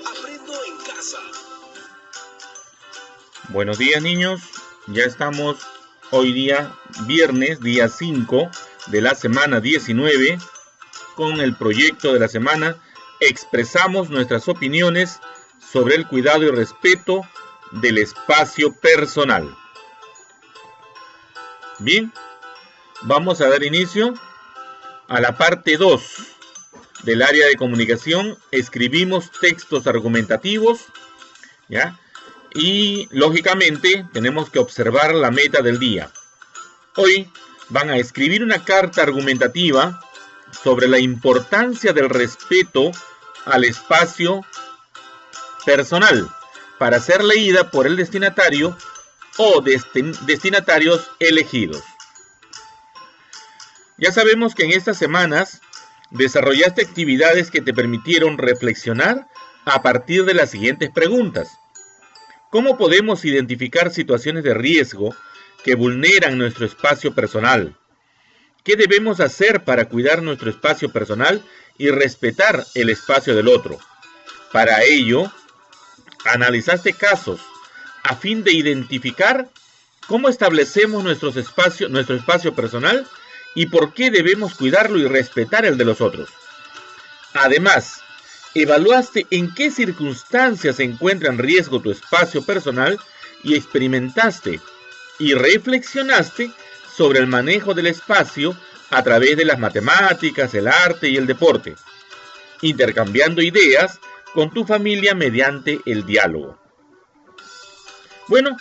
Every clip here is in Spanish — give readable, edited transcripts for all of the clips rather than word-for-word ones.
Aprendo en casa. Buenos días, niños. Ya estamos hoy día, viernes, día 5 de la semana 19, con el proyecto de la semana. Expresamos nuestras opiniones sobre el cuidado y respeto del espacio personal. Bien, vamos a dar inicio a la parte 2 del área de comunicación. Escribimos textos argumentativos, ¿ya? Y lógicamente tenemos que observar la meta del día. Hoy van a escribir una carta argumentativa sobre la importancia del respeto al espacio personal para ser leída por el destinatario o destinatarios elegidos. Ya sabemos que en estas semanas desarrollaste actividades que te permitieron reflexionar a partir de las siguientes preguntas. ¿Cómo podemos identificar situaciones de riesgo que vulneran nuestro espacio personal? ¿Qué debemos hacer para cuidar nuestro espacio personal y respetar el espacio del otro? Para ello, analizaste casos a fin de identificar cómo establecemos nuestro espacio personal y por qué debemos cuidarlo y respetar el de los otros. Además, evaluaste en qué circunstancias se encuentra en riesgo tu espacio personal y experimentaste y reflexionaste sobre el manejo del espacio a través de las matemáticas, el arte y el deporte, intercambiando ideas con tu familia mediante el diálogo. Bueno,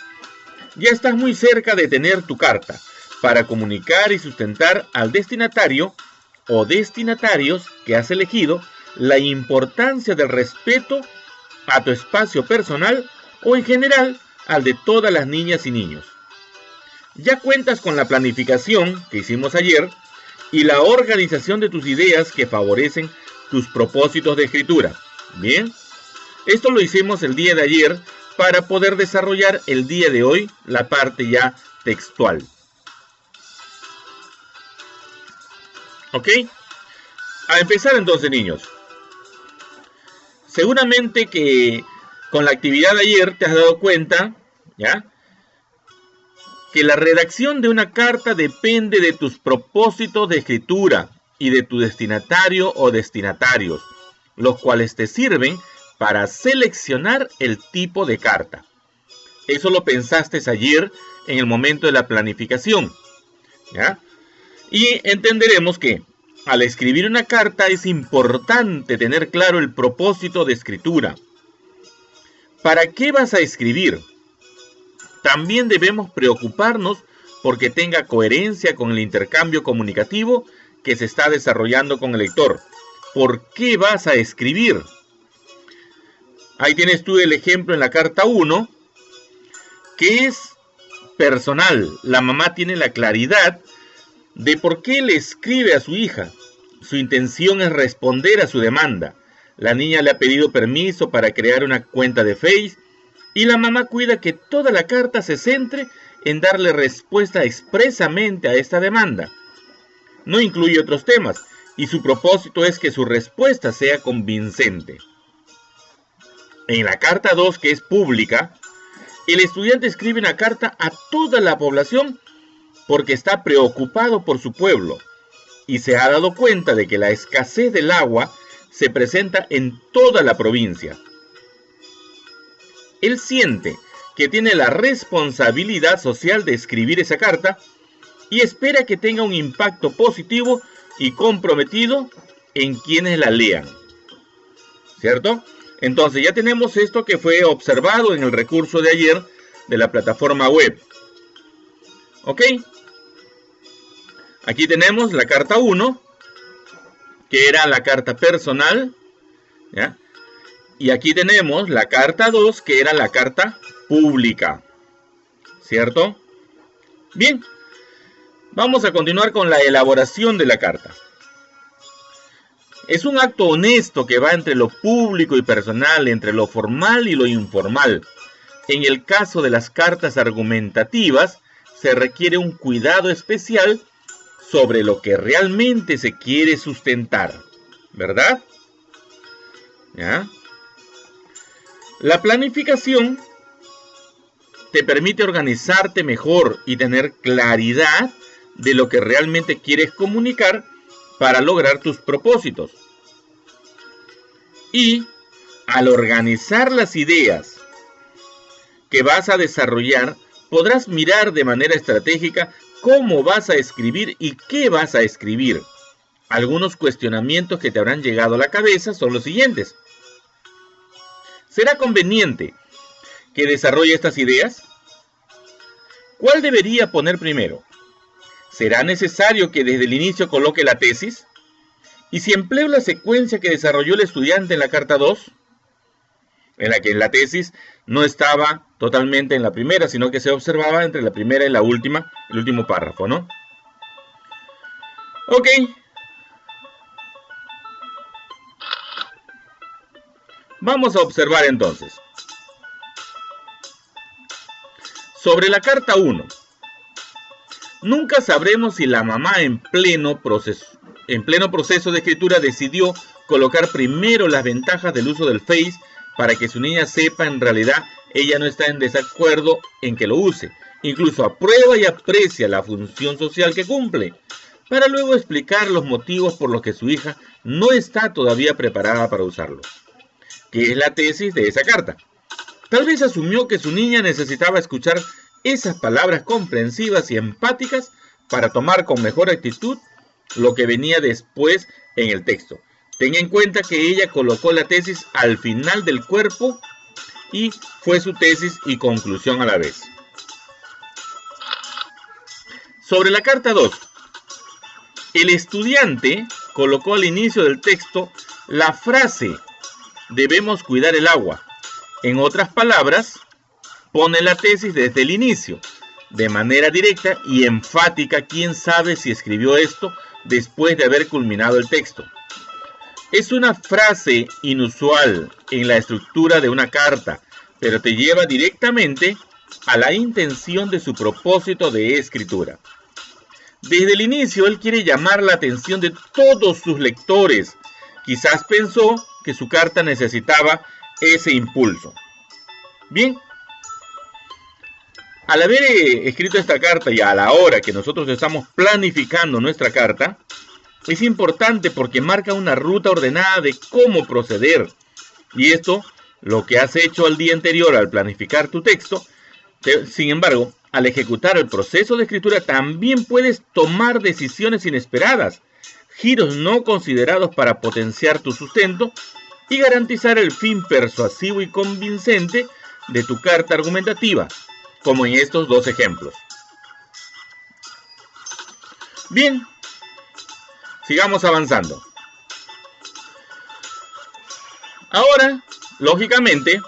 ya estás muy cerca de tener tu carta para comunicar y sustentar al destinatario o destinatarios que has elegido la importancia del respeto a tu espacio personal o en general al de todas las niñas y niños. Ya cuentas con la planificación que hicimos ayer y la organización de tus ideas que favorecen tus propósitos de escritura. Bien, esto lo hicimos el día de ayer para poder desarrollar el día de hoy la parte ya textual. ¿Ok? A empezar entonces, niños. Seguramente que con la actividad de ayer te has dado cuenta, ¿ya?, que la redacción de una carta depende de tus propósitos de escritura y de tu destinatario o destinatarios, los cuales te sirven para seleccionar el tipo de carta. Eso lo pensaste ayer en el momento de la planificación, ¿ya? Y entenderemos que al escribir una carta es importante tener claro el propósito de escritura. ¿Para qué vas a escribir? También debemos preocuparnos porque tenga coherencia con el intercambio comunicativo que se está desarrollando con el lector. ¿Por qué vas a escribir? Ahí tienes tú el ejemplo en la carta 1, que es personal. La mamá tiene la claridad de por qué le escribe a su hija. Su intención es responder a su demanda. La niña le ha pedido permiso para crear una cuenta de Face y la mamá cuida que toda la carta se centre en darle respuesta expresamente a esta demanda. No incluye otros temas y su propósito es que su respuesta sea convincente. En la carta 2, que es pública, el estudiante escribe una carta a toda la población porque está preocupado por su pueblo y se ha dado cuenta de que la escasez del agua se presenta en toda la provincia. Él siente que tiene la responsabilidad social de escribir esa carta y espera que tenga un impacto positivo y comprometido en quienes la lean. ¿Cierto? Entonces ya tenemos esto que fue observado en el recurso de ayer de la plataforma web. ¿Ok? Aquí tenemos la carta 1, que era la carta personal, ¿ya? Y aquí tenemos la carta 2, que era la carta pública. ¿Cierto? Bien, vamos a continuar con la elaboración de la carta. Es un acto honesto que va entre lo público y personal, entre lo formal y lo informal. En el caso de las cartas argumentativas, se requiere un cuidado especial sobre lo que realmente se quiere sustentar, ¿verdad? ¿Ya? La planificación te permite organizarte mejor y tener claridad de lo que realmente quieres comunicar para lograr tus propósitos. Y al organizar las ideas que vas a desarrollar, podrás mirar de manera estratégica cómo vas a escribir y qué vas a escribir. Algunos cuestionamientos que te habrán llegado a la cabeza son los siguientes. ¿Será conveniente que desarrolle estas ideas? ¿Cuál debería poner primero? ¿Será necesario que desde el inicio coloque la tesis? ¿Y si empleo la secuencia que desarrolló el estudiante en la carta 2? En la que la tesis no estaba totalmente en la primera, sino que se observaba entre la primera y la última, el último párrafo, ¿no? Ok. Vamos a observar entonces. Sobre la carta 1. Nunca sabremos si la mamá en pleno proceso de escritura decidió colocar primero las ventajas del uso del Face para que su niña sepa en realidad ella no está en desacuerdo en que lo use. Incluso aprueba y aprecia la función social que cumple, para luego explicar los motivos por los que su hija no está todavía preparada para usarlo. ¿Qué es la tesis de esa carta? Tal vez asumió que su niña necesitaba escuchar esas palabras comprensivas y empáticas para tomar con mejor actitud lo que venía después en el texto. Ten en cuenta que ella colocó la tesis al final del cuerpo y fue su tesis y conclusión a la vez. Sobre la carta 2. El estudiante colocó al inicio del texto la frase «debemos cuidar el agua». En otras palabras, pone la tesis desde el inicio, de manera directa y enfática. ¿Quién sabe si escribió esto después de haber culminado el texto? Es una frase inusual en la estructura de una carta, pero te lleva directamente a la intención de su propósito de escritura. Desde el inicio, él quiere llamar la atención de todos sus lectores. Quizás pensó que su carta necesitaba ese impulso. Bien, al haber escrito esta carta y a la hora que nosotros estamos planificando nuestra carta, es importante porque marca una ruta ordenada de cómo proceder. Y esto, lo que has hecho al día anterior al planificar tu texto, sin embargo, al ejecutar el proceso de escritura también puedes tomar decisiones inesperadas, giros no considerados para potenciar tu sustento y garantizar el fin persuasivo y convincente de tu carta argumentativa, como en estos dos ejemplos. Bien, sigamos avanzando. Ahora, lógicamente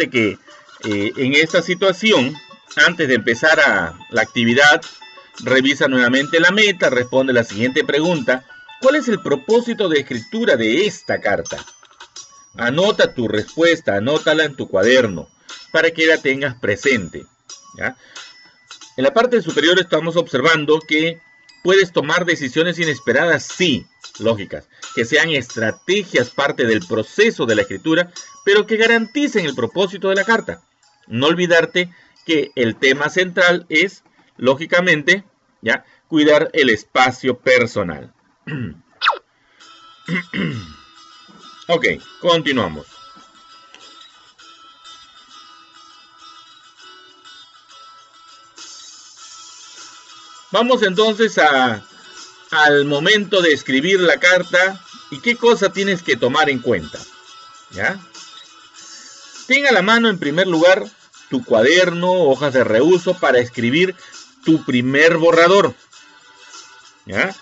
que en esta situación, antes de empezar la actividad, revisa nuevamente la meta, responde la siguiente pregunta: ¿cuál es el propósito de escritura de esta carta? Anota tu respuesta, anótala en tu cuaderno, para que la tengas presente, ¿ya? En la parte superior estamos observando que puedes tomar decisiones inesperadas, sí, lógicas, que sean estrategias parte del proceso de la escritura, pero que garanticen el propósito de la carta. No olvidarte que el tema central es, lógicamente, ¿ya?, cuidar el espacio personal. Ok, continuamos. Vamos entonces al momento de escribir la carta y qué cosa tienes que tomar en cuenta, ¿ya? Ten a la mano en primer lugar tu cuaderno, hojas de reuso para escribir tu primer borrador, ¿ya?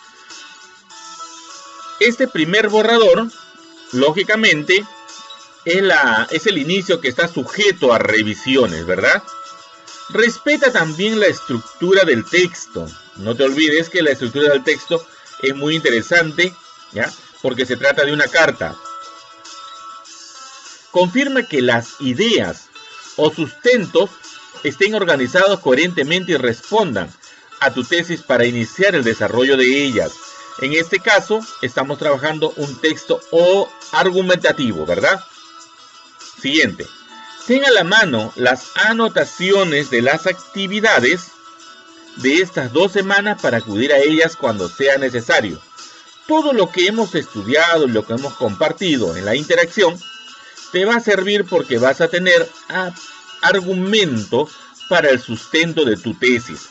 Este primer borrador, lógicamente, es el inicio que está sujeto a revisiones, ¿verdad? Respeta también la estructura del texto. No te olvides que la estructura del texto es muy interesante, ¿ya?, porque se trata de una carta. Confirma que las ideas o sustentos estén organizados coherentemente y respondan a tu tesis para iniciar el desarrollo de ellas. En este caso, estamos trabajando un texto argumentativo, ¿verdad? Siguiente. Ten a la mano las anotaciones de las actividades de estas 2 semanas para acudir a ellas cuando sea necesario. Todo lo que hemos estudiado y lo que hemos compartido en la interacción te va a servir porque vas a tener argumento para el sustento de tu tesis,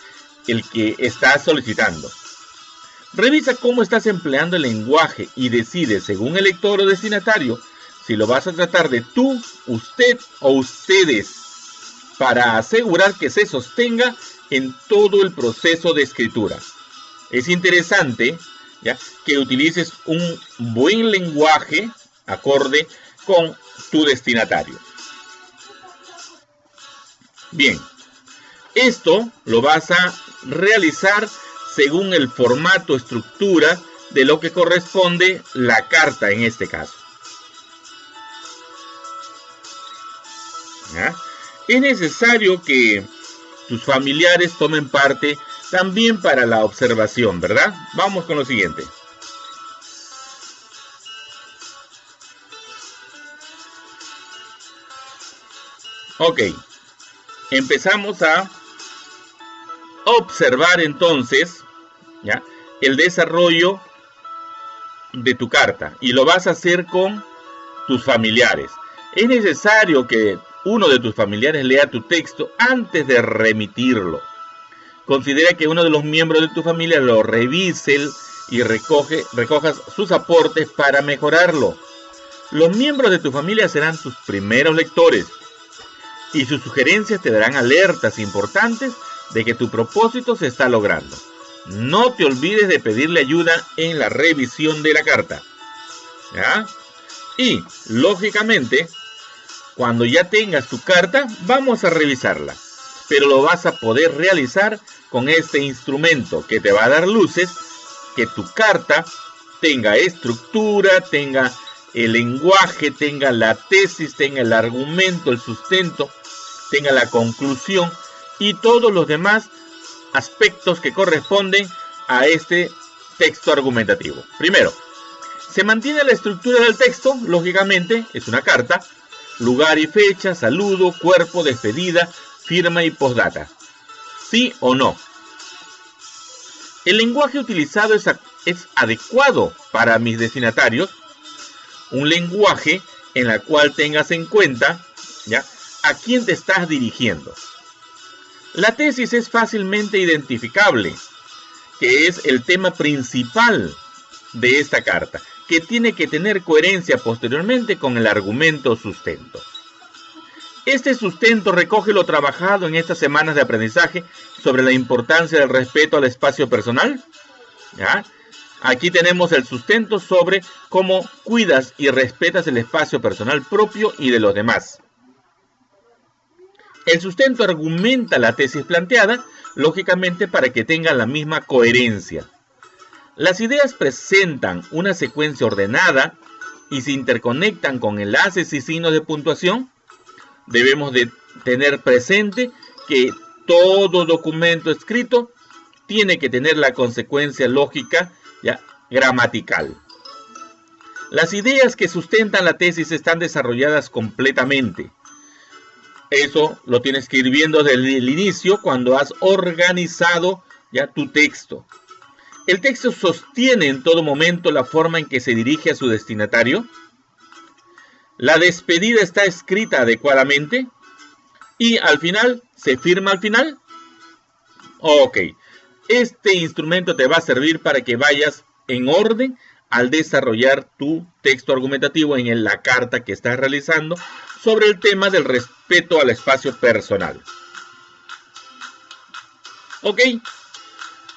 el que estás solicitando. Revisa cómo estás empleando el lenguaje y decide, según el lector o destinatario, si lo vas a tratar de tú, usted o ustedes, para asegurar que se sostenga en todo el proceso de escritura. Es interesante, ¿ya?, que utilices un buen lenguaje acorde con tu destinatario. Bien, esto lo vas a realizar según el formato, estructura de lo que corresponde la carta en este caso. ¿Ya? Es necesario que tus familiares tomen parte también para la observación, ¿verdad? Vamos con lo siguiente. Ok, empezamos a observar entonces, ¿ya?, el desarrollo de tu carta, y lo vas a hacer con tus familiares. Es necesario que uno de tus familiares lea tu texto antes de remitirlo. Considera que uno de los miembros de tu familia lo revise y recojas sus aportes para mejorarlo. Los miembros de tu familia serán tus primeros lectores y sus sugerencias te darán alertas importantes de que tu propósito se está logrando. No te olvides de pedirle ayuda en la revisión de la carta, ¿ya? Y, lógicamente, cuando ya tengas tu carta, vamos a revisarla. Pero lo vas a poder realizar con este instrumento que te va a dar luces, que tu carta tenga estructura, tenga el lenguaje, tenga la tesis, tenga el argumento, el sustento, tenga la conclusión y todos los demás aspectos que corresponden a este texto argumentativo. Primero, se mantiene la estructura del texto, lógicamente, es una carta, lugar y fecha, saludo, cuerpo, despedida, firma y postdata. ¿Sí o no? El lenguaje utilizado es adecuado para mis destinatarios, un lenguaje en el cual tengas en cuenta, ¿ya?, a quién te estás dirigiendo. La tesis es fácilmente identificable, que es el tema principal de esta carta, que tiene que tener coherencia posteriormente con el argumento o sustento. Este sustento recoge lo trabajado en estas semanas de aprendizaje sobre la importancia del respeto al espacio personal. ¿Ya? Aquí tenemos el sustento sobre cómo cuidas y respetas el espacio personal propio y de los demás. El sustento argumenta la tesis planteada, lógicamente para que tenga la misma coherencia. Las ideas presentan una secuencia ordenada y se interconectan con enlaces y signos de puntuación. Debemos de tener presente que todo documento escrito tiene que tener la consecuencia lógica, ¿ya?, gramatical. Las ideas que sustentan la tesis están desarrolladas completamente. Eso lo tienes que ir viendo desde el inicio cuando has organizado ya tu texto. El texto sostiene en todo momento la forma en que se dirige a su destinatario. La despedida está escrita adecuadamente. Y al final, ¿se firma al final? Ok. Este instrumento te va a servir para que vayas en orden al desarrollar tu texto argumentativo en la carta que estás realizando sobre el tema del respeto al espacio personal. Ok.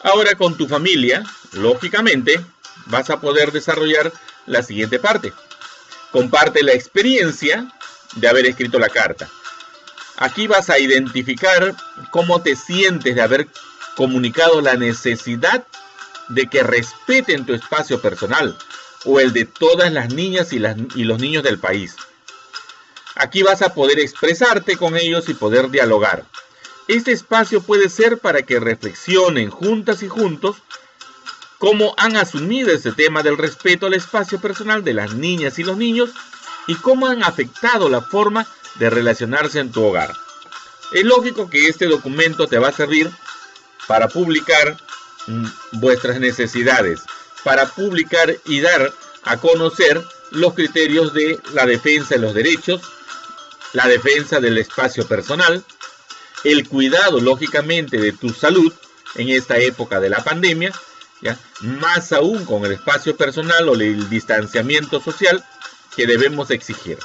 Ahora con tu familia, lógicamente, vas a poder desarrollar la siguiente parte. Comparte la experiencia de haber escrito la carta. Aquí vas a identificar cómo te sientes de haber comunicado la necesidad de que respeten tu espacio personal o el de todas las niñas y los niños del país. Aquí vas a poder expresarte con ellos y poder dialogar. Este espacio puede ser para que reflexionen juntas y juntos cómo han asumido este tema del respeto al espacio personal de las niñas y los niños y cómo han afectado la forma de relacionarse en tu hogar. Es lógico que este documento te va a servir para publicar vuestras necesidades, para publicar y dar a conocer los criterios de la defensa de los derechos, la defensa del espacio personal, el cuidado, lógicamente, de tu salud en esta época de la pandemia, ¿ya? Más aún con el espacio personal o el distanciamiento social que debemos exigir.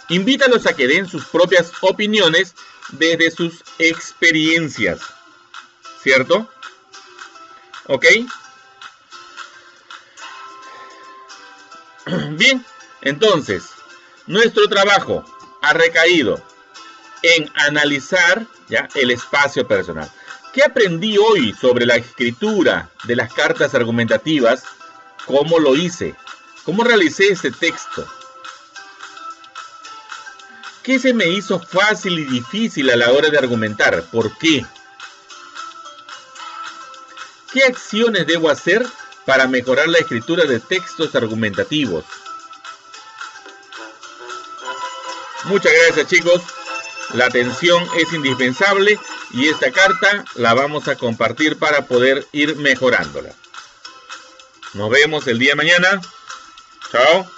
Invítalos a que den sus propias opiniones desde sus experiencias, ¿cierto? ¿Ok? Bien, entonces, nuestro trabajo ha recaído en analizar, ¿ya?, el espacio personal. ¿Qué aprendí hoy sobre la escritura de las cartas argumentativas? ¿Cómo lo hice? ¿Cómo realicé este texto? ¿Qué se me hizo fácil y difícil a la hora de argumentar? ¿Por qué? ¿Qué acciones debo hacer para mejorar la escritura de textos argumentativos? Muchas gracias, chicos. La atención es indispensable y esta carta la vamos a compartir para poder ir mejorándola. Nos vemos el día de mañana. Chao.